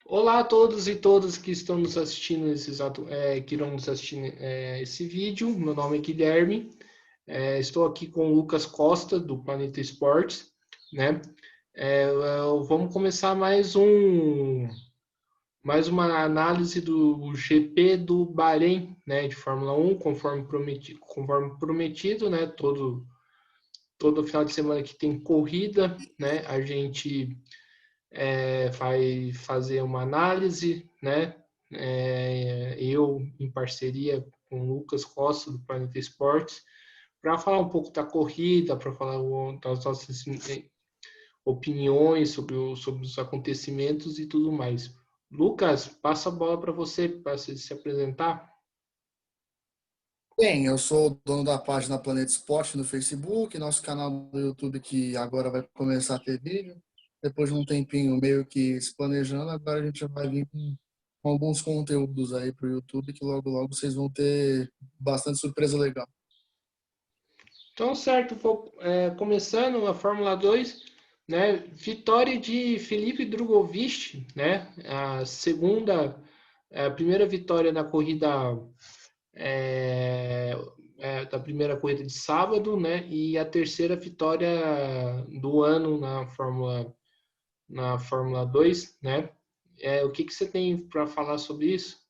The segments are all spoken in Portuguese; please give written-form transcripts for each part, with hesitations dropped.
Olá a todos e todas que estão nos assistindo que irão nos assistir esse vídeo. Meu nome é Guilherme. Estou aqui com o Lucas Costa do Planeta Esportes, né? Vamos começar mais uma análise do GP do Bahrein, né? De Fórmula 1, conforme prometido, né? Todo final de semana que tem corrida, né? A gente vai fazer uma análise, né? Eu, em parceria com o Lucas Costa, do Planeta Esportes, para falar um pouco da corrida, para falar das nossas opiniões sobre os acontecimentos e tudo mais. Lucas, passa a bola para você, para se apresentar. Bem, eu sou o dono da página Planeta Esporte no Facebook, nosso canal do YouTube que agora vai começar a ter vídeo. Depois de um tempinho meio que se planejando, agora a gente vai vir com alguns conteúdos aí para o YouTube que logo logo vocês vão ter bastante surpresa legal. Então, certo, começando a Fórmula 2, né? Vitória de Felipe Drugovich, né? A primeira vitória na corrida é, da primeira corrida de sábado, né? E a terceira vitória do ano na Fórmula 2, né? O que que você tem para falar sobre isso?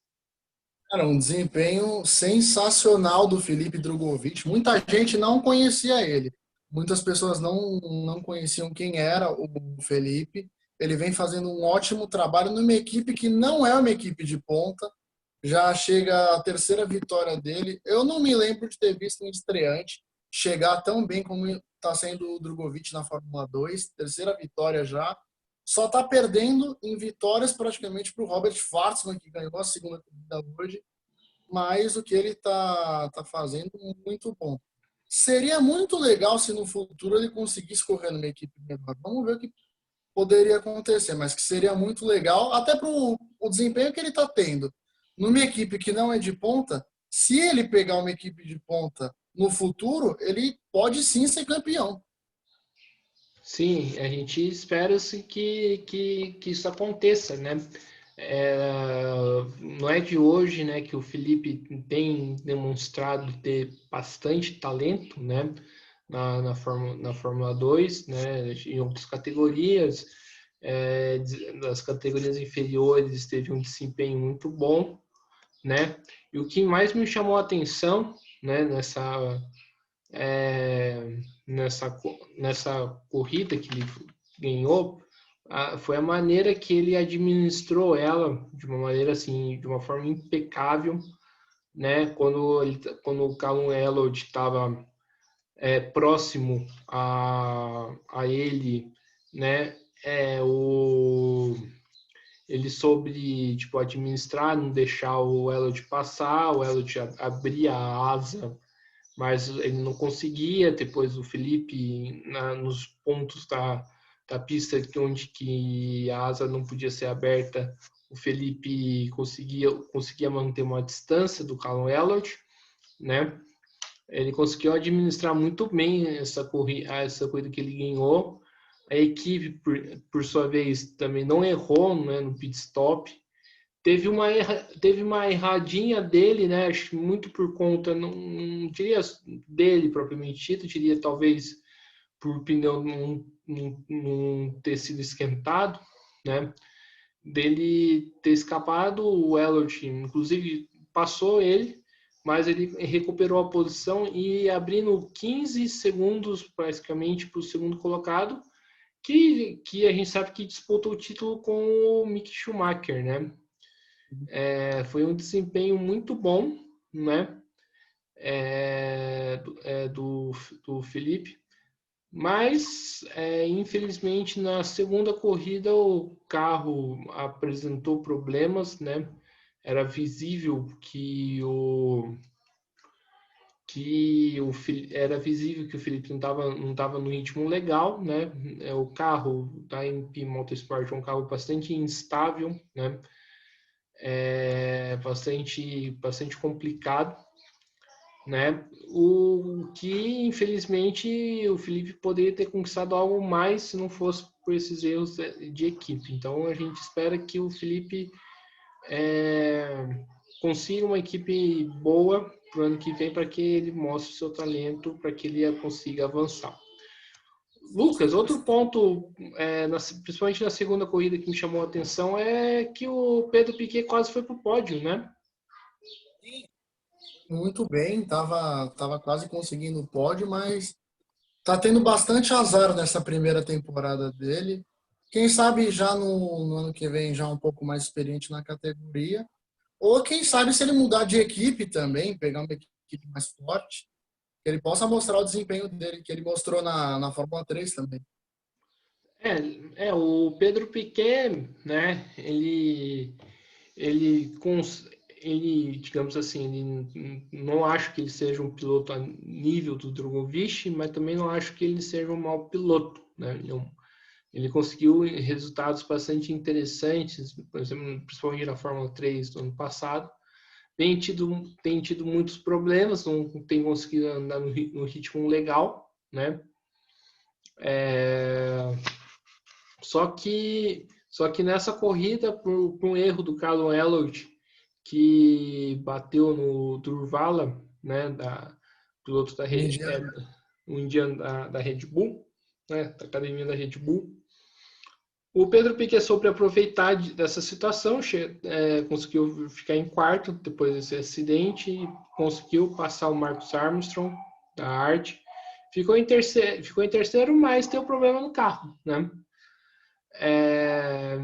Cara, um desempenho sensacional do Felipe Drogovic. Muita gente não conhecia ele. Muitas pessoas não conheciam quem era o Felipe. Ele vem fazendo um ótimo trabalho numa equipe que não é uma equipe de ponta. Já chega a terceira vitória dele. Eu não me lembro de ter visto um estreante chegar tão bem como está sendo o Drogovic na Fórmula 2. Terceira vitória já. Só está perdendo em vitórias praticamente para o Robert Schwarzman, que ganhou a segunda corrida hoje, mas o que ele tá fazendo é muito bom. Seria muito legal se no futuro ele conseguisse correr numa equipe menor. Vamos ver o que poderia acontecer, mas que seria muito legal, até para o desempenho que ele está tendo. Numa equipe que não é de ponta, se ele pegar uma equipe de ponta no futuro, ele pode sim ser campeão. Sim, a gente espera assim, que isso aconteça, né? É, não é de hoje, né, que o Felipe tem demonstrado ter bastante talento, né, na Fórmula 2, né, em outras categorias, das categorias inferiores teve um desempenho muito bom, né, e o que mais me chamou a atenção, né, nessa corrida que ele ganhou, foi a maneira que ele administrou ela de uma maneira assim, de uma forma impecável, né? Quando o Callum Elliott estava próximo a ele, né? Ele soube tipo administrar, não deixar o Elliott passar, o Elliott abria a asa, mas ele não conseguia. Depois o Felipe, nos pontos da pista onde que a asa não podia ser aberta, o Felipe conseguia manter uma distância do Callum Elliott, né? Ele conseguiu administrar muito bem essa corrida que ele ganhou. A equipe, por sua vez, também não errou, né, no pit stop. Teve uma erradinha dele, né? Acho que muito por conta, não diria dele propriamente dito, diria talvez por o pneu não ter sido esquentado, né? Dele ter escapado, o Elliott, inclusive, passou ele, mas ele recuperou a posição e abrindo 15 segundos praticamente para o segundo colocado, que a gente sabe que disputou o título com o Mick Schumacher, né? Foi um desempenho muito bom, né? Do Felipe, mas infelizmente na segunda corrida o carro apresentou problemas, né? Era visível era visível que o Felipe não tava no ritmo legal, né? O carro da MP Motorsport é um carro bastante instável, né? Bastante complicado. né? O que, infelizmente, o Felipe poderia ter conquistado algo mais se não fosse por esses erros de equipe. Então, a gente espera que o Felipe consiga uma equipe boa para o ano que vem, para que ele mostre o seu talento, para que ele consiga avançar. Lucas, outro ponto, principalmente na segunda corrida que me chamou a atenção, é que o Pedro Piquet quase foi para o pódio, né? Muito bem, tava quase conseguindo o pódio, mas tá tendo bastante azar nessa primeira temporada dele. Quem sabe já no ano que vem, já um pouco mais experiente na categoria. Ou quem sabe se ele mudar de equipe também, pegar uma equipe mais forte, que ele possa mostrar o desempenho dele, que ele mostrou na Fórmula 3 também. O Pedro Piquet, né? Ele, ele, digamos assim, ele não acho que ele seja um piloto a nível do Drogovic, mas também não acho que ele seja um mau piloto, né? Ele conseguiu resultados bastante interessantes, por exemplo, principalmente na Fórmula 3 do ano passado. Tem tido muitos problemas, não tem conseguido andar no ritmo legal, né? Só que nessa corrida, por um erro do Carlo Elliott, que bateu no Durvala, né, piloto da, o indiano da Red Bull, né, da academia da Red Bull, o Pedro Piquet soube aproveitar dessa situação, conseguiu ficar em quarto depois desse acidente, e conseguiu passar o Marcus Armstrong da Arte. Ficou em terceiro, mas tem um problema no carro, né? É,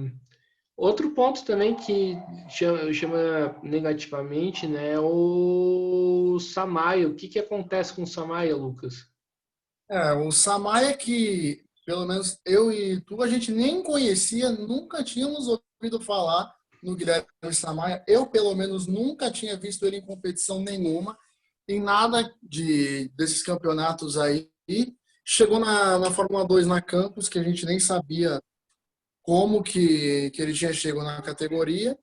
Outro ponto também que chama negativamente, né, é o Samaia. O que acontece com o Samaia, Lucas? O Samaia que, pelo menos eu e tu, a gente nem conhecia, nunca tínhamos ouvido falar no Guilherme Samaia. Eu, pelo menos, nunca tinha visto ele em competição nenhuma, em nada desses campeonatos aí. Chegou na Fórmula 2 na Campos, que a gente nem sabia como que ele tinha chegado na categoria.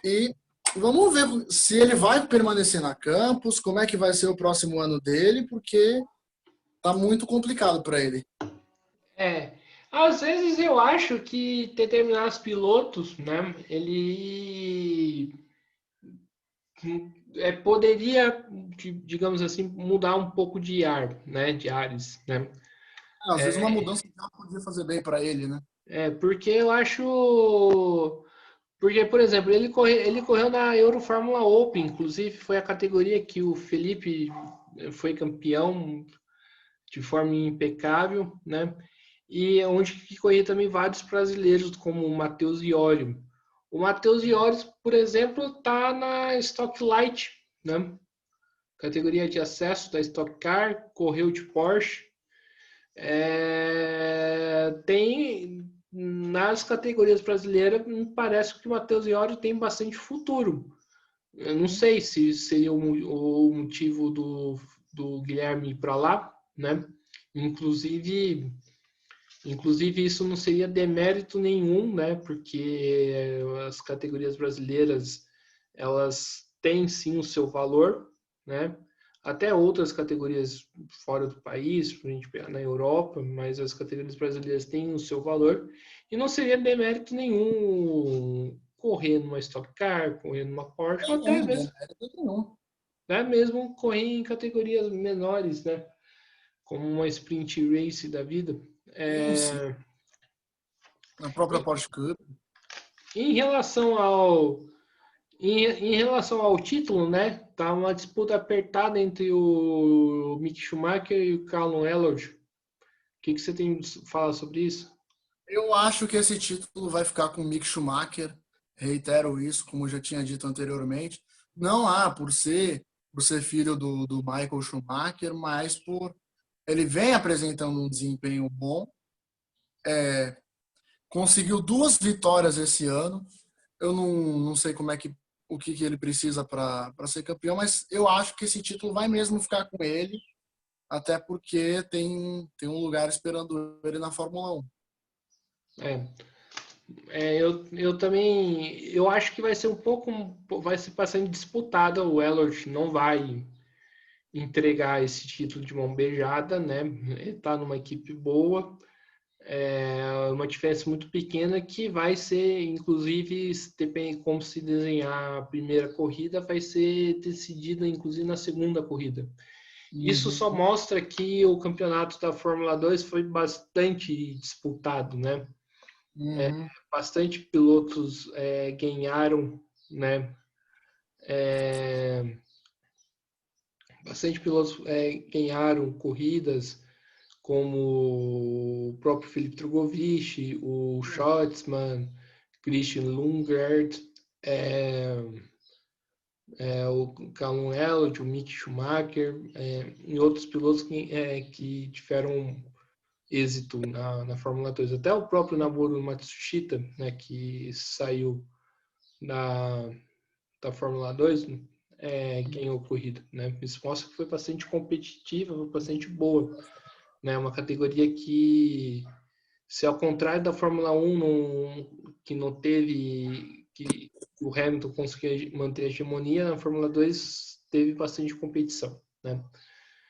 E vamos ver se ele vai permanecer na Campos, como é que vai ser o próximo ano dele, porque tá muito complicado para ele. É, Às vezes eu acho que determinados pilotos, né, ele poderia, digamos assim, mudar um pouco de ar, né, de ares, né? Às vezes uma mudança já podia fazer bem para ele, né? Porque eu acho. Porque, por exemplo, ele correu na Euro Fórmula Open, inclusive foi a categoria que o Felipe foi campeão de forma impecável, né? E onde que corria também vários brasileiros, como o Matheus Iório. O Matheus Iório, por exemplo, está na Stock Light, né? Categoria de acesso da Stock Car, correu de Porsche. Tem nas categorias brasileiras, me parece que o Matheus Iório tem bastante futuro. Eu não sei se seria o motivo do Guilherme ir para lá, né? Inclusive, inclusive, isso não seria demérito nenhum, né? Porque as categorias brasileiras, elas têm sim o seu valor, né? Até outras categorias fora do país, para a gente pegar na Europa, mas as categorias brasileiras têm o seu valor. E não seria demérito nenhum correr numa Stock Car, correr numa Porsche, ou até Nenhum, mesmo, nenhum. né, mesmo correr em categorias menores, né? Como uma sprint race da vida. Sim, sim. É, Na própria Porsche Cup. Em relação em relação ao título, né? Tá uma disputa apertada entre o Mick Schumacher e o Callum Elliott. O que você tem a falar sobre isso? Eu acho que esse título vai ficar com o Mick Schumacher. Reitero isso, como eu já tinha dito anteriormente. Não por ser filho do Michael Schumacher, mas por ele vem apresentando um desempenho bom. Conseguiu 2 vitórias esse ano. Eu não sei como é que ele precisa para ser campeão, mas eu acho que esse título vai mesmo ficar com ele, até porque tem um lugar esperando ele na Fórmula 1. É, eu também, eu acho que vai ser um pouco, vai ser bastante disputada. O Elliott não vai entregar esse título de mão beijada, né? Ele tá numa equipe boa, uma diferença muito pequena que vai ser, inclusive, depende como se desenhar a primeira corrida, vai ser decidida, inclusive, na segunda corrida. Isso Uhum. só mostra que o campeonato da Fórmula 2 foi bastante disputado, né? Uhum. Bastante pilotos ganharam, né? Bastante pilotos ganharam corridas, como o próprio Felipe Drogovic, o Schwartzman, Christian Lundgaard, o Callum Elliott, o Mick Schumacher, e outros pilotos que tiveram êxito na Fórmula 2. Até o próprio Nobuo Matsushita, né, que saiu da, da Fórmula 2, ganhou a corrida. Né? Isso mostra que foi bastante competitiva, foi bastante boa. Né? Uma categoria que, se ao contrário da Fórmula 1, que não teve, que o Hamilton conseguiu manter a hegemonia, na Fórmula 2 teve bastante competição. Né?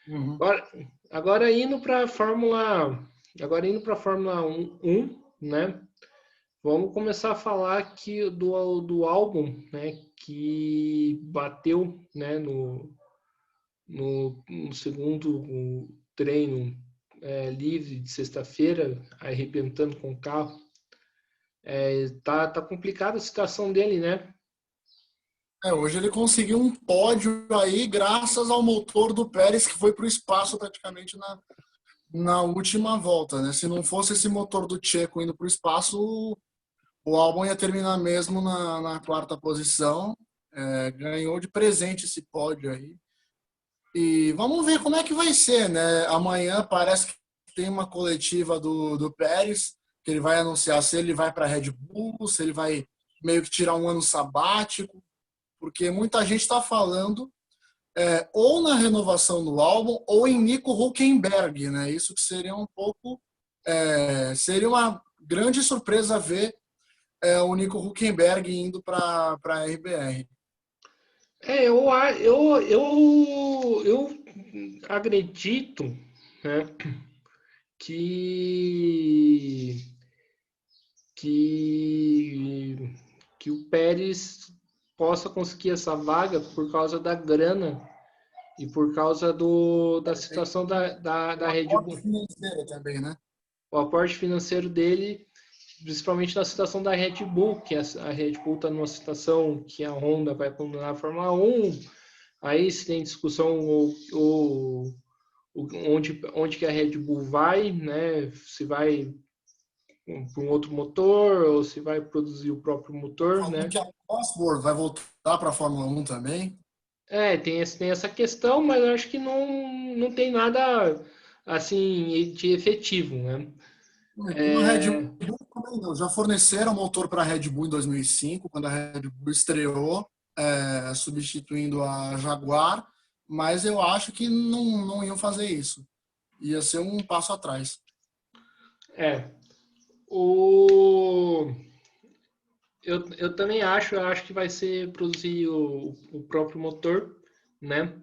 Uhum. Agora, agora indo para a Fórmula 1, né? Vamos começar a falar aqui do álbum, né? Que bateu, né? No segundo treino livre de sexta-feira, arrebentando com o carro. Tá complicada a situação dele, né? Hoje ele conseguiu um pódio aí graças ao motor do Pérez que foi para o espaço praticamente na última volta, né? Se não fosse esse motor do Checo indo para o espaço, o álbum ia terminar mesmo na quarta posição. Ganhou de presente esse pódio aí. E vamos ver como é que vai ser, né? Amanhã parece que tem uma coletiva do Pérez, que ele vai anunciar se ele vai para a Red Bull, se ele vai meio que tirar um ano sabático, porque muita gente está falando ou na renovação do álbum ou em Nico Hülkenberg, né? Isso que seria um pouco seria uma grande surpresa ver o Nico Hülkenberg indo para a RBR. Eu acredito, né, que, que, que o Pérez possa conseguir essa vaga por causa da grana e por causa da Tem situação da um Red aporte Bull. financeiro também, né? O aporte financeiro dele, principalmente na situação da Red Bull, que a Red Bull está numa situação que a Honda vai abandonar a Fórmula 1, aí se tem discussão onde que a Red Bull vai, né? Se vai para um outro motor ou se vai produzir o próprio motor, Falando né? que a Cosworth vai voltar para a Fórmula 1 também. Tem essa questão, mas eu acho que não tem nada assim de efetivo, né? Como a Red Bull também não. Já forneceram motor para a Red Bull em 2005, quando a Red Bull estreou, substituindo a Jaguar, mas eu acho que não iam fazer isso. Ia ser um passo atrás. É, o eu também eu acho que vai ser produzir o próprio motor, né?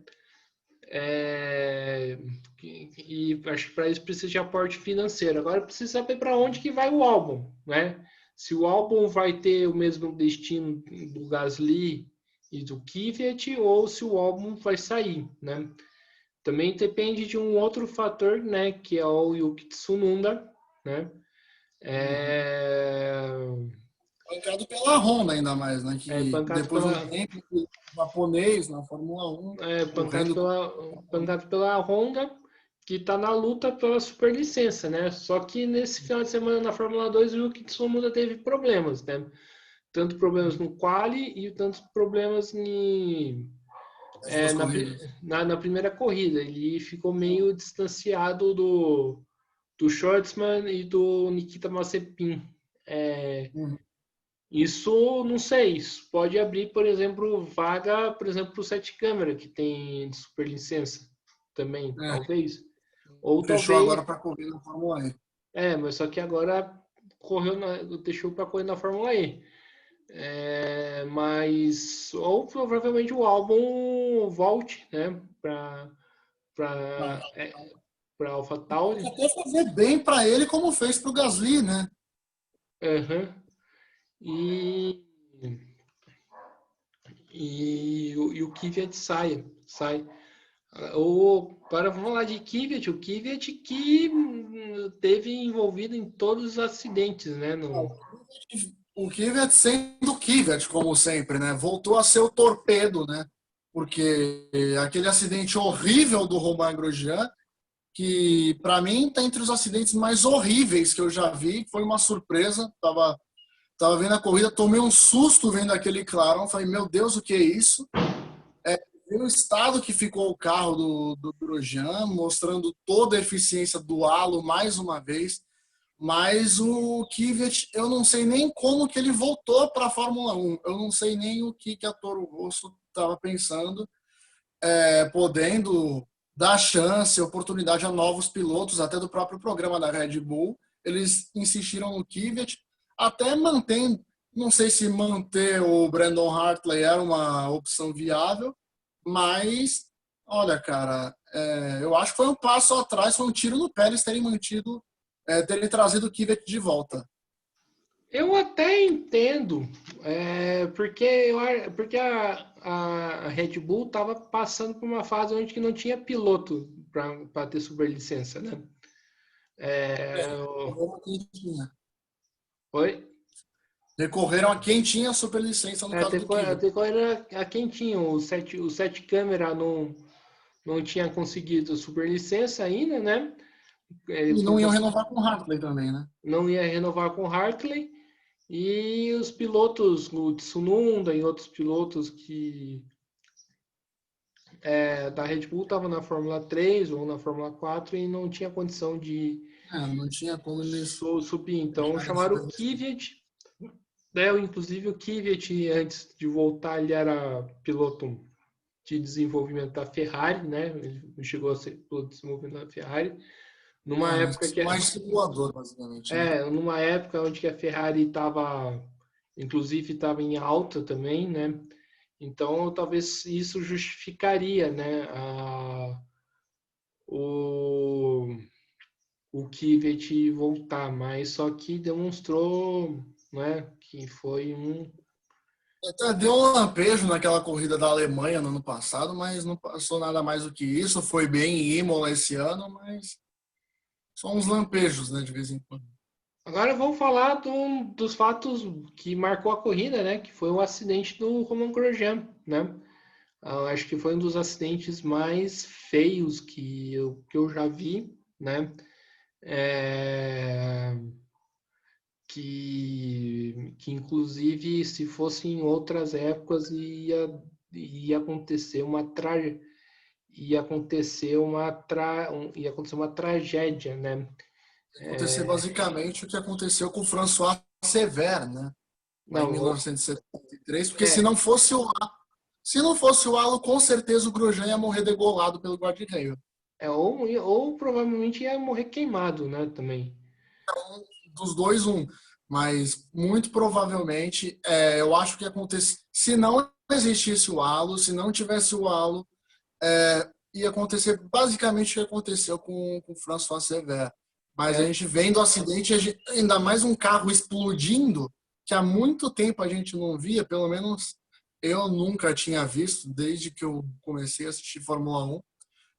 É, e acho que para isso precisa de aporte financeiro. Agora precisa saber para onde que vai o álbum, né? Se o álbum vai ter o mesmo destino do Gasly e do Kvyat ou se o álbum vai sair, né? Também depende de um outro fator, né? Que é o Yuki Tsunoda, né? Uhum. É, Bancado pela Honda ainda mais, né? é Que bancado depois de um pela tempo, o japonês na Fórmula 1, o Hamilton. bancado pela Honda, que está na luta pela superlicença, né? Só que nesse final de semana na Fórmula 2 o Yuki Tsunoda teve problemas, né? Tanto problemas no quali e tantos problemas As duas corridas. na primeira corrida. Ele ficou meio distanciado do Schwartzman e do Nikita Mazepin. É, Uhum. isso, não sei, isso pode abrir, por exemplo, vaga, por exemplo, para o Sete Câmara, que tem superlicença também, É, talvez. Ou fechou talvez, agora para correr na Fórmula E. mas só que agora deixou para correr na Fórmula E. Mas, ou provavelmente o álbum volte, né, para AlphaTauri. Até fazer bem para ele como fez para o Gasly, né? Uhum. E o Kvyat sai. Para falar de Kvyat, o Kvyat que teve envolvido em todos os acidentes, né? O Kvyat sendo o Kvyat, como sempre, né? Voltou a ser o torpedo, né? Porque aquele acidente horrível do Romain Grosjean, que para mim está entre os acidentes mais horríveis que eu já vi, foi uma surpresa. Tava vendo a corrida, tomei um susto vendo aquele clarão, falei, meu Deus, o que é isso? O estado que ficou o carro do Grosjean, mostrando toda a eficiência do halo mais uma vez. Mas o Kvyat, eu não sei nem como que ele voltou para a Fórmula 1. Eu não sei nem o que a Toro Rosso estava pensando, podendo dar chance, oportunidade a novos pilotos, até do próprio programa da Red Bull. Eles insistiram no Kvyat, até mantendo, não sei se manter o Brandon Hartley era uma opção viável, mas, olha, cara, eu acho que foi um passo atrás, foi um tiro no pé eles terem mantido, terem trazido o Kvyat de volta. Eu até entendo, porque a Red Bull estava passando por uma fase onde que não tinha piloto para ter superlicença, né? Oi? Recorreram a quem tinha superlicença no caso do Kvyat. Era a quem tinha o sete câmera não tinha conseguido superlicença ainda, né? E não iam renovar com o Hartley também, né? Não ia renovar com o Hartley. E os pilotos, o Tsunoda e outros pilotos da Red Bull estavam na Fórmula 3 ou na Fórmula 4 e não tinha condição de Não tinha como eles subir. Então chamaram o Kvyat. Inclusive o Kvyat, antes de voltar, ele era piloto de desenvolvimento da Ferrari, né? Ele chegou a ser piloto de desenvolvimento da Ferrari. Numa época que mais simulador, basicamente. Né? numa época onde que a Ferrari estava, inclusive, estava em alta também, né? Então, talvez isso justificaria, né, o, o Kvyat voltar, mas só que demonstrou, né, que foi Até deu um lampejo naquela corrida da Alemanha no ano passado, mas não passou nada mais do que isso. Foi bem em Imola esse ano, mas só uns lampejos, né, de vez em quando. Agora vamos falar dos fatos que marcou a corrida, né, que foi o acidente do Romain Grosjean, né? Eu acho que foi um dos acidentes mais feios que eu já vi, né? É, que inclusive se fosse em outras épocas ia acontecer ia acontecer uma tragédia, né? Acontecer basicamente o que aconteceu com o François Sever, né? Lá em Não, 1973, porque é, se não fosse o halo, com certeza o Grosjean ia morrer degolado pelo guarda-reio. ou provavelmente ia morrer queimado, né? Também. Dos dois, um. Mas muito provavelmente, eu acho que acontece. Se não existisse o halo, se não tivesse o halo, ia acontecer basicamente o que aconteceu com o François Sever. Mas a É, gente vendo o acidente, ainda mais um carro explodindo, que há muito tempo a gente não via, pelo menos eu nunca tinha visto, desde que eu comecei a assistir Fórmula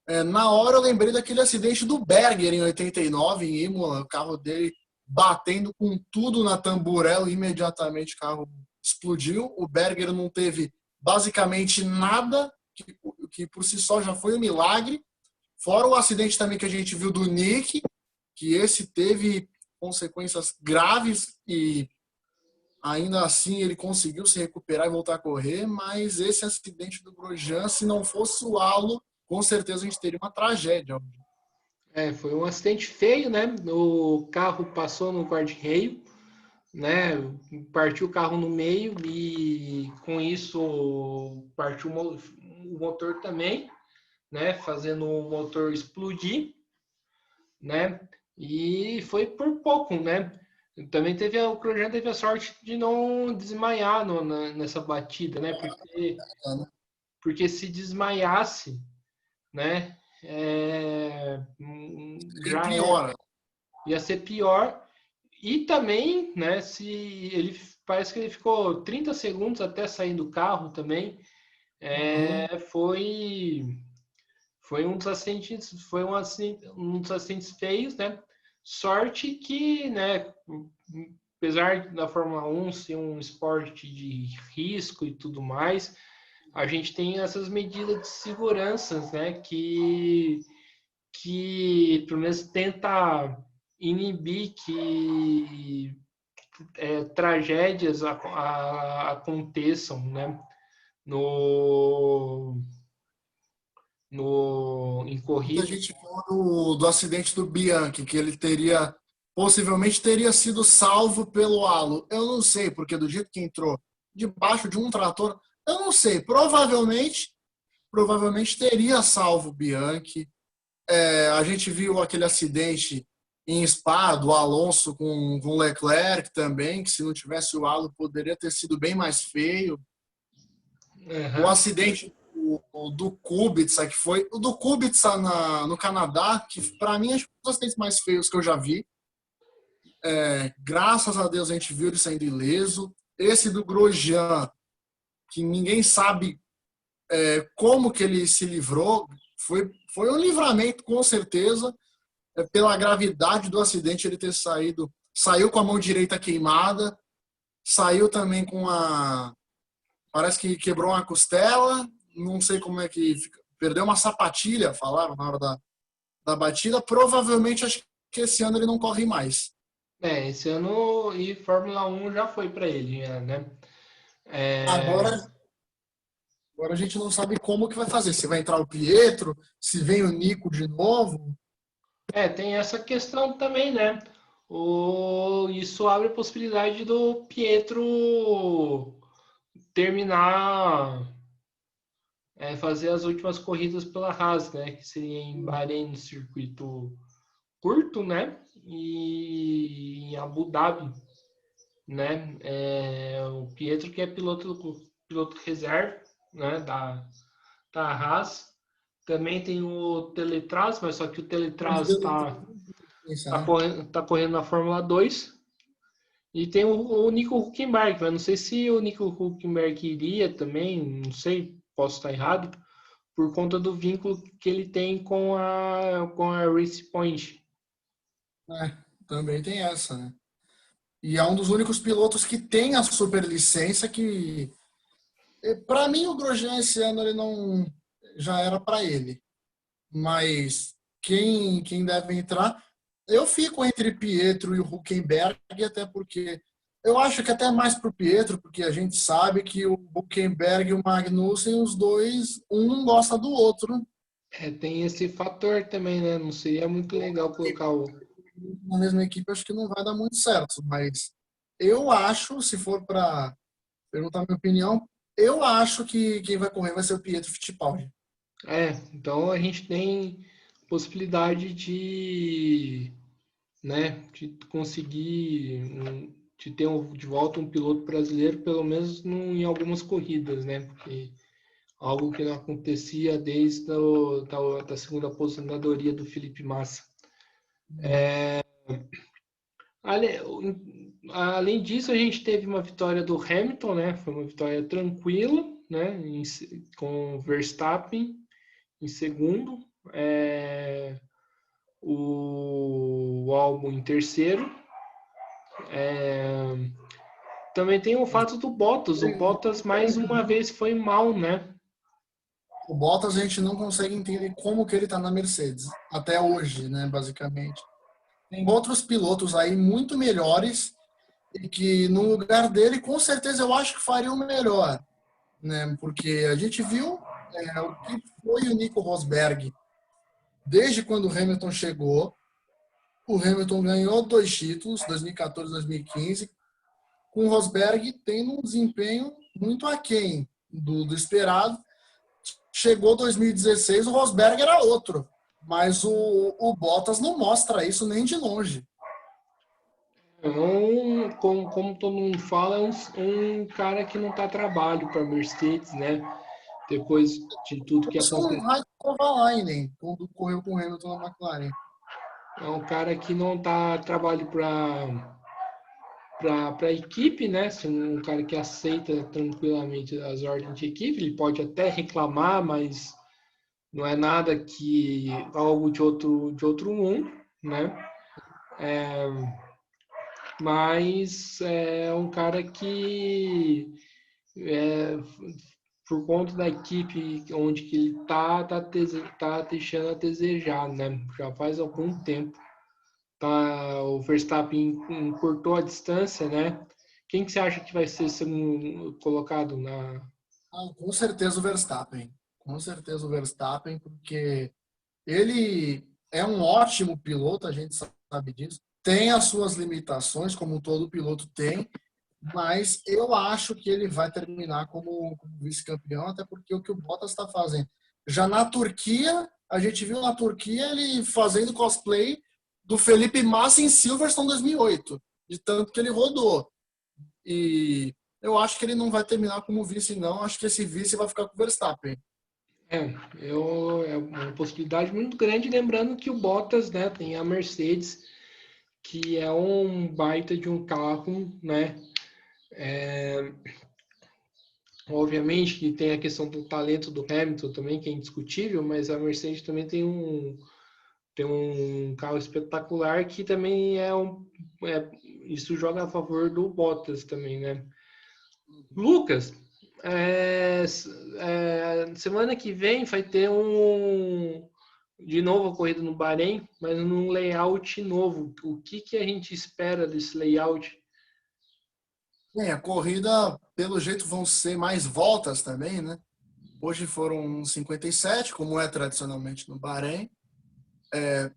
1. Na hora eu lembrei daquele acidente do Berger em 89, em Imola, o carro dele batendo com tudo na tamburela, imediatamente o carro explodiu. O Berger não teve basicamente nada, que por si só já foi um milagre. Fora o acidente também que a gente viu do Nick, que esse teve consequências graves e ainda assim ele conseguiu se recuperar e voltar a correr, mas esse acidente do Grosjean, se não fosse o halo, com certeza a gente teria uma tragédia. foi um acidente feio, né? O carro passou no guarda-reio, né? Partiu o carro no meio e com isso partiu o motor também, né? Fazendo o motor explodir, né? E foi por pouco, né? Também o Grosjean teve a sorte de não desmaiar nessa batida, né? Porque se desmaiasse, né? Bem já pior. ia ser pior. E também, né, se ele parece que ele ficou 30 segundos até sair do carro também. Uhum. Foi um dos acidentes, um dos acidentes feios, né? Sorte que, né, apesar da Fórmula 1 ser um esporte de risco e tudo mais, a gente tem essas medidas de segurança, né, que pelo menos tenta inibir que tragédias aconteçam, né, no, em Muita corrida. gente falou do acidente do Bianchi, que ele possivelmente teria sido salvo pelo halo. Eu não sei, porque do jeito que entrou debaixo de um trator, eu não sei. Provavelmente teria salvo o Bianchi. A gente viu aquele acidente em Spa do Alonso com o Leclerc também, que se não tivesse o halo poderia ter sido bem mais feio. O Uhum. acidente do Kubica, que foi o do Kubica no Canadá, que para mim é um dos acidentes mais feios que eu já vi. Graças a Deus a gente viu ele saindo ileso. Esse do Grosjean, que ninguém sabe como que ele se livrou, foi um livramento com certeza, pela gravidade do acidente ele ter saído. Saiu com a mão direita queimada, saiu também com a. Parece que quebrou uma costela, não sei como é que fica. Perdeu uma sapatilha, falaram na hora da batida. Provavelmente acho que esse ano ele não corre mais. Esse ano e Fórmula 1 já foi para ele, né? É, Agora, agora a gente não sabe como que vai fazer. Se vai entrar o Pietro, se vem o Nico de novo. tem essa questão também, né? Isso abre a possibilidade do Pietro terminar, fazer as últimas corridas pela Haas, né? Que seria em Bahrein, no circuito curto, né? E em Abu Dhabi, né? O Pietro que é piloto reserva, né? Da Haas. Também tem o Teletraz, mas só que o Teletraz tá correndo na Fórmula 2. E tem o Nico Huckenberg, mas não sei se o Nico Huckenberg iria também, não sei, posso estar errado, por conta do vínculo que ele tem com a Race Point. Também tem essa, né? E é um dos únicos pilotos que tem a superlicença que, para mim, o Grosjean esse ano ele não já era para ele. Mas quem deve entrar, eu fico entre Pietro e o Huckenberg, até porque eu acho que até mais para o Pietro, porque a gente sabe que o Huckenberg e o Magnussen, os dois, um não gosta do outro. Tem esse fator também, né? Não seria muito legal colocar o. Na mesma equipe, acho que não vai dar muito certo. Mas eu acho, se for para perguntar a minha opinião, eu acho que quem vai correr vai ser o Pietro Fittipaldi. Então a gente tem possibilidade né, de conseguir de ter de volta um piloto brasileiro, pelo menos em algumas corridas, né? Porque algo que não acontecia desde da segunda aposentadoria do Felipe Massa. Além disso, a gente teve uma vitória do Hamilton, né? Foi uma vitória tranquila, né? Com o Verstappen em segundo, o Albon em terceiro. Também tem o fato do Bottas. O Bottas mais uma vez foi mal, né? O Bottas a gente não consegue entender como que ele está na Mercedes, até hoje, né, basicamente. Tem outros pilotos aí muito melhores e que no lugar dele, com certeza, eu acho que fariam melhor, né? Porque a gente viu o que foi o Nico Rosberg desde quando o Hamilton chegou. O Hamilton ganhou 2 títulos, 2014 e 2015, com o Rosberg tendo um desempenho muito aquém do esperado. Chegou 2016, o Rosberg era outro, mas o Bottas não mostra isso nem de longe. Como todo mundo fala, é um cara que não tá trabalho para Mercedes, né? depois de tudo que Isso aconteceu. vai Kovalainen, quando correu com o Hamilton na McLaren. É um cara que não dá trabalho para a equipe, né? Se um cara que aceita tranquilamente as ordens de equipe, ele pode até reclamar, mas não é nada que algo de outro mundo, né? Mas é um cara que é, por conta da equipe onde que ele tá deixando a desejar, né? Já faz algum tempo. Tá, o Verstappen encurtou a distância, né? Quem que você acha que vai ser segundo colocado na... Com certeza o Verstappen. Com certeza o Verstappen, porque ele é um ótimo piloto, a gente sabe disso. Tem as suas limitações, como todo piloto tem, mas eu acho que ele vai terminar como vice-campeão, até porque o que o Bottas está fazendo. Já na Turquia, a gente viu na Turquia ele fazendo cosplay do Felipe Massa em Silverstone 2008, de tanto que ele rodou. E eu acho que ele não vai terminar como vice, não. Acho que esse vice vai ficar com o Verstappen. É uma possibilidade muito grande, lembrando que o Bottas, né, tem a Mercedes, que é um baita de um carro, né? Obviamente que tem a questão do talento do Hamilton também, que é indiscutível, mas a Mercedes também tem um carro espetacular que também isso joga a favor do Bottas também, né? Lucas, semana que vem vai ter de novo a corrida no Bahrein, mas num layout novo. O que a gente espera desse layout? Bem, a corrida, pelo jeito, vão ser mais voltas também, né? Hoje foram 57, como é tradicionalmente no Bahrein.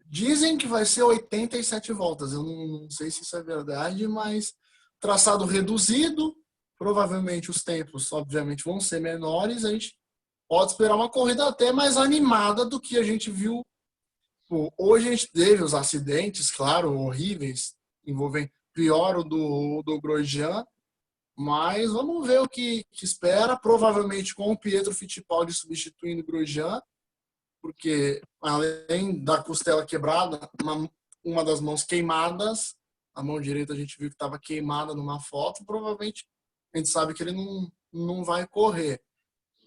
Dizem que vai ser 87 voltas. Eu não sei se isso é verdade, mas traçado reduzido, provavelmente os tempos, obviamente, vão ser menores. A gente pode esperar uma corrida até mais animada do que a gente viu. Pô, hoje a gente teve os acidentes, claro, horríveis, envolvendo pior o do Grosjean, mas vamos ver o que espera. Provavelmente com o Pietro Fittipaldi substituindo o Grosjean, porque além da costela quebrada, uma das mãos queimadas, a mão direita a gente viu que estava queimada numa foto, provavelmente a gente sabe que ele não vai correr.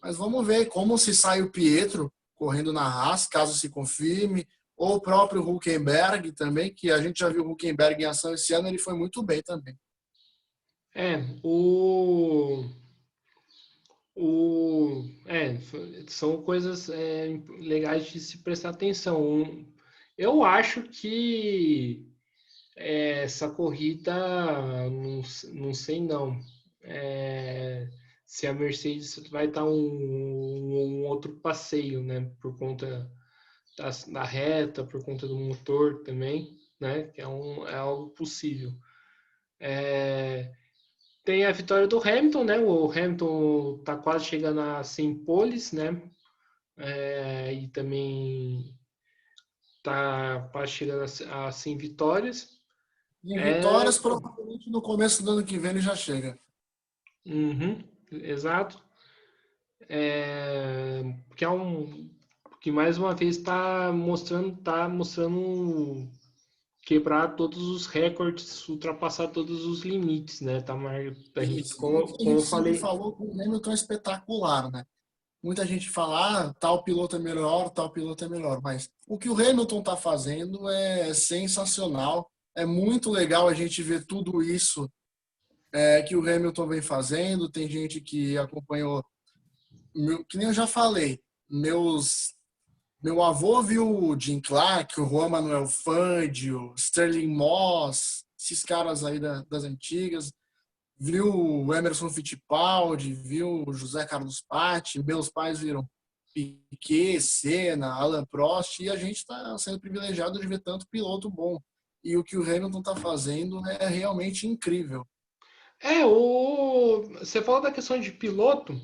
Mas vamos ver como se sai o Pietro correndo na Haas, caso se confirme, ou o próprio Hülkenberg também, que a gente já viu o Hülkenberg em ação esse ano, ele foi muito bem também. É, o, são coisas legais de se prestar atenção. Eu acho que essa corrida, não sei não. Se a Mercedes vai dar um outro passeio, né? Por conta da reta, por conta do motor também, né? Que é algo possível. Tem a vitória do Hamilton, né? O Hamilton tá quase chegando a 100 poles, né? E também tá quase chegando a 100 vitórias. Em É, vitórias, provavelmente no começo do ano que vem ele já chega. uhum, exato. Que é que mais uma vez está mostrando quebrar todos os recordes, ultrapassar todos os limites, né? A gente, Isso. O como, que a como gente eu sempre falei, falou que o Hamilton é espetacular, né? Muita gente fala, tal piloto é melhor, tal piloto é melhor. Mas o que o Hamilton está fazendo é sensacional. É muito legal a gente ver tudo isso que o Hamilton vem fazendo. Tem gente que acompanhou, que nem eu já falei, meu avô viu o Jim Clark, o Juan Manuel Fangio, Sterling Moss, esses caras aí das antigas. Viu o Emerson Fittipaldi, viu o José Carlos Patti, meus pais viram Piquet, Senna, Alain Prost, e a gente está sendo privilegiado de ver tanto piloto bom. E o que o Hamilton está fazendo é realmente incrível. você falou da questão de piloto.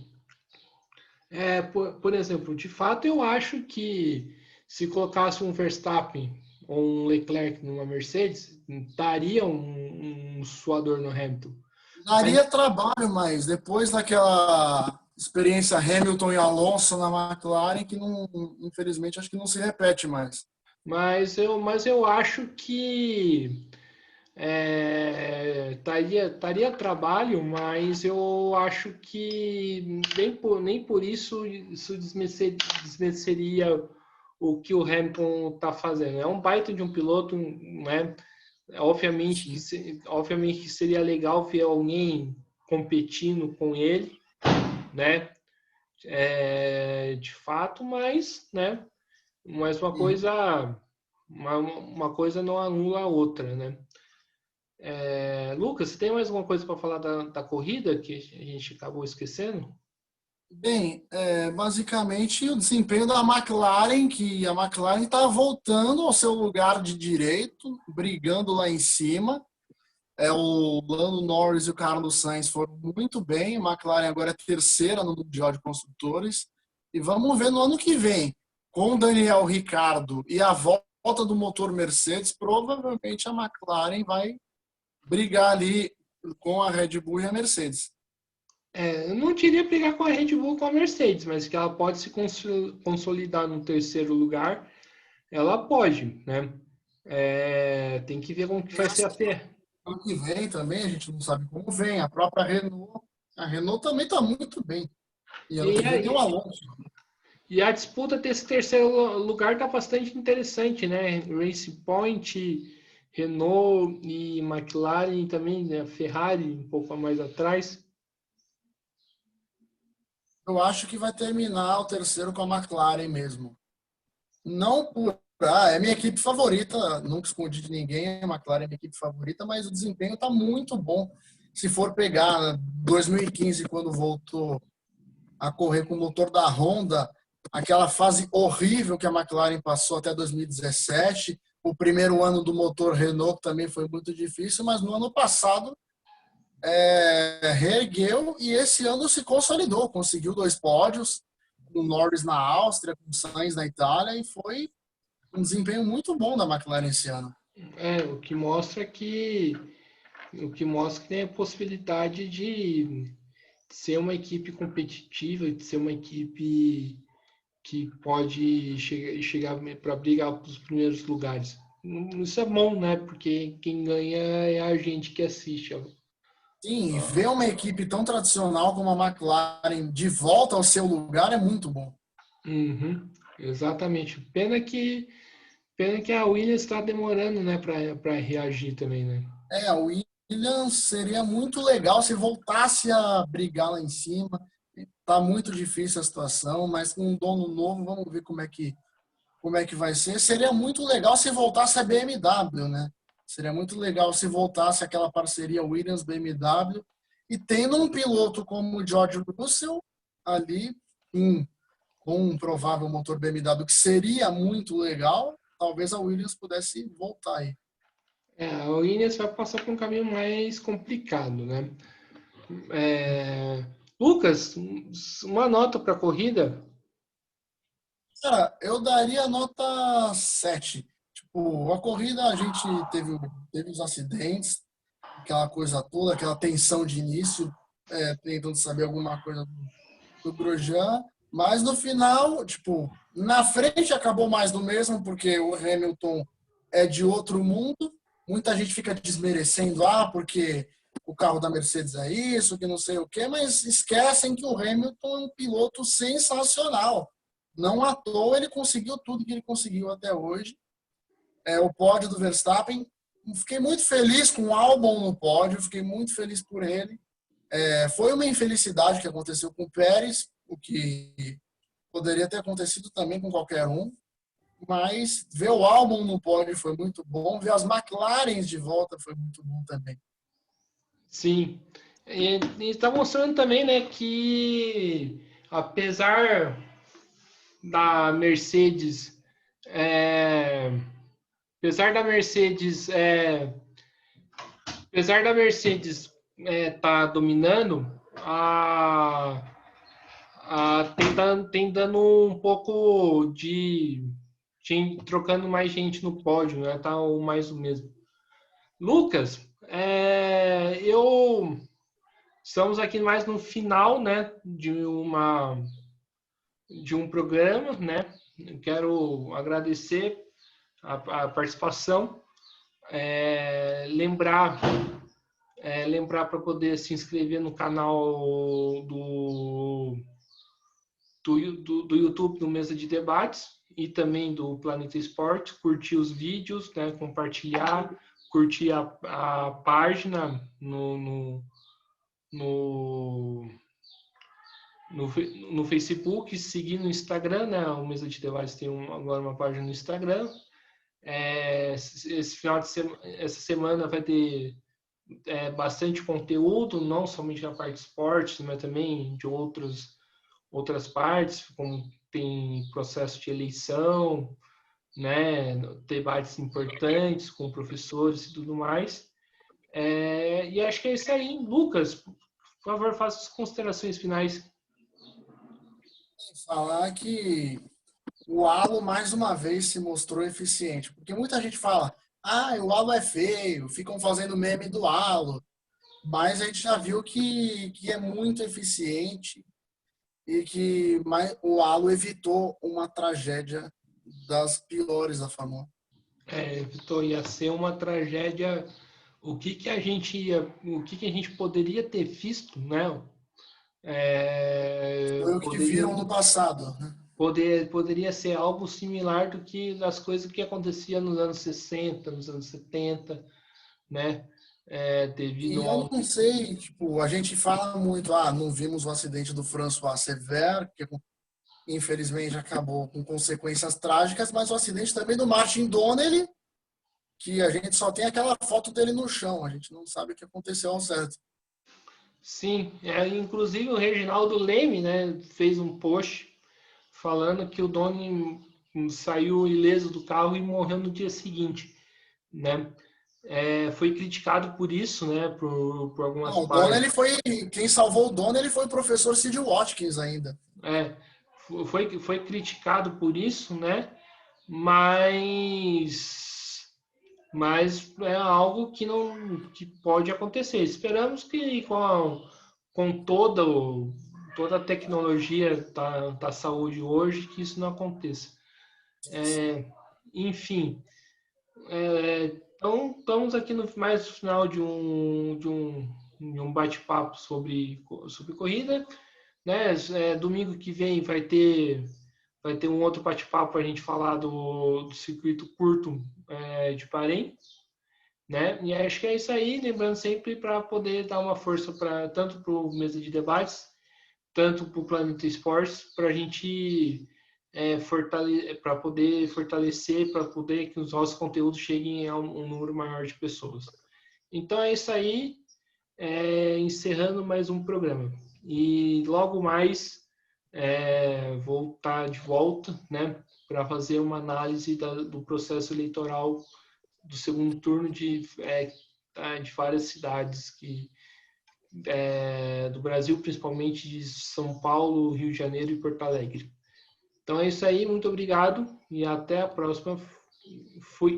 Por exemplo, de fato, eu acho que se colocasse um Verstappen ou um Leclerc numa Mercedes, daria um suador no Hamilton. Mas, Daria trabalho, mas depois daquela experiência Hamilton e Alonso na McLaren que não, infelizmente, acho que não se repete mais. Mas eu acho que estaria trabalho, mas eu acho que nem por isso desmereceria o que o Hamilton está fazendo. É um baita de um piloto, né? Obviamente que seria legal ver alguém competindo com ele, né? De fato, mas, né? Mas uma coisa não anula a outra, né? Lucas, você tem mais alguma coisa para falar da corrida que a gente acabou esquecendo? Bem, basicamente o desempenho da McLaren, que a McLaren está voltando ao seu lugar de direito, brigando lá em cima. O Lando Norris e o Carlos Sainz foram muito bem. A McLaren agora é terceira no Mundial de Construtores. E vamos ver no ano que vem, com o Daniel Ricciardo e a volta do motor Mercedes, provavelmente a McLaren vai brigar ali com a Red Bull e a Mercedes. Eu não diria brigar com a Red Bull com a Mercedes, mas que ela pode se consolidar no terceiro lugar, ela pode, né? Tem que ver como que vai ser a Fer. Ano que vem também, a gente não sabe como vem. A própria Renault, a Renault também está muito bem. E ano E, que vem tem o aí, Alonso. e a disputa desse terceiro lugar está bastante interessante, né? Racing Point, Renault e McLaren também, né? Ferrari um pouco mais atrás. Eu acho que vai terminar o terceiro com a McLaren mesmo. Não por. É minha equipe favorita, nunca escondi de ninguém, a McLaren é minha equipe favorita, mas o desempenho está muito bom. Se for pegar 2015, quando voltou a correr com o motor da Honda, aquela fase horrível que a McLaren passou até 2017, o primeiro ano do motor Renault também foi muito difícil, mas no ano passado reergueu e esse ano se consolidou, conseguiu 2 pódios, com o Norris na Áustria, com o Sainz na Itália, e foi um desempenho muito bom da McLaren esse ano. O que mostra que tem a possibilidade de ser uma equipe competitiva, de ser uma equipe que pode chegar para brigar para os primeiros lugares. Isso é bom, né? Porque quem ganha é a gente que assiste. Sim, e ver uma equipe tão tradicional como a McLaren de volta ao seu lugar é muito bom. Uhum, exatamente. Pena que a Williams está demorando, né, para reagir também, né? A Williams seria muito legal se voltasse a brigar lá em cima. Tá muito difícil a situação, mas com um dono novo, vamos ver como é que vai ser. Seria muito legal se voltasse a BMW, né? Seria muito legal se voltasse aquela parceria Williams-BMW e tendo um piloto como o George Russell ali com um provável motor BMW, que seria muito legal, talvez a Williams pudesse voltar aí. A Williams vai passar por um caminho mais complicado, né? Lucas, uma nota para a corrida? Cara, eu daria nota 7. Tipo, a corrida a gente teve os acidentes, aquela coisa toda, aquela tensão de início, tentando saber alguma coisa do Grosjean, mas no final, tipo, na frente acabou mais do mesmo, porque o Hamilton é de outro mundo. Muita gente fica desmerecendo, porque o carro da Mercedes é isso, que não sei o quê, mas esquecem que o Hamilton é um piloto sensacional. Não à toa ele conseguiu tudo que ele conseguiu até hoje. O pódio do Verstappen. Fiquei muito feliz com o Albon no pódio, fiquei muito feliz por ele. Foi uma infelicidade que aconteceu com o Pérez, o que poderia ter acontecido também com qualquer um, mas ver o Albon no pódio foi muito bom, ver as McLarens de volta foi muito bom também. Sim. E está mostrando também, né, que apesar da Mercedes, é, apesar da Mercedes, tá dominando, tem dando um pouco de trocando mais gente no pódio, né? Tá mais o mesmo. Lucas, Estamos aqui mais no final, né, de um programa, né? Quero agradecer a participação, lembrar para poder se inscrever no canal do YouTube do Mesa de Debates e também do Planeta Esporte, curtir os vídeos, né, compartilhar, curtir a página no Facebook, seguir no Instagram, né? O Mesa de Debates tem agora uma página no Instagram. Esse final de essa semana vai ter bastante conteúdo, não somente na parte de esportes, mas também de outras partes, como tem processo de eleição, né? Debates importantes com professores e tudo mais. E acho que é isso aí. Lucas, por favor, faça as considerações finais. Falar que o halo mais uma vez se mostrou eficiente, porque muita gente fala, o halo é feio, ficam fazendo meme do halo, mas a gente já viu que é muito eficiente e que o halo evitou uma tragédia das piores da FAMU. Vitor, ia ser uma tragédia. O que a gente poderia ter visto, né? Foi o que viram no passado, né? Poderia ser algo similar do que das coisas que acontecia nos anos 60, nos anos 70, né? E Devido eu ao... não sei, tipo, a gente fala muito, não vimos o acidente do François Sever, que infelizmente acabou com consequências trágicas, mas o acidente também do Martin Donnelly, que a gente só tem aquela foto dele no chão, a gente não sabe o que aconteceu ao certo. Sim, inclusive o Reginaldo Leme, né, fez um post falando que o Doni saiu ileso do carro e morreu no dia seguinte, né? Foi criticado por isso, né, por algumas Não, o Donnelly partes. foi, quem salvou o Donnelly foi o professor Sid Watkins ainda. Foi criticado por isso, né? Mas é algo que não que pode acontecer. Esperamos que com toda a tecnologia da saúde hoje, que isso não aconteça. Enfim, então estamos aqui no mais final de um bate-papo sobre corrida, né? Domingo que vem vai ter um outro bate-papo para a gente falar do circuito curto de Bahrein, né? E acho que é isso aí, lembrando sempre para poder dar uma força tanto para o Mesa de Debates, tanto para o Planeta Esportes, para a gente para poder fortalecer, para poder que os nossos conteúdos cheguem a um número maior de pessoas. Então é isso aí, encerrando mais um programa. E logo mais vou estar de volta, né, para fazer uma análise do processo eleitoral do segundo turno de várias cidades do Brasil, principalmente de São Paulo, Rio de Janeiro e Porto Alegre. Então é isso aí, muito obrigado e até a próxima. Fui.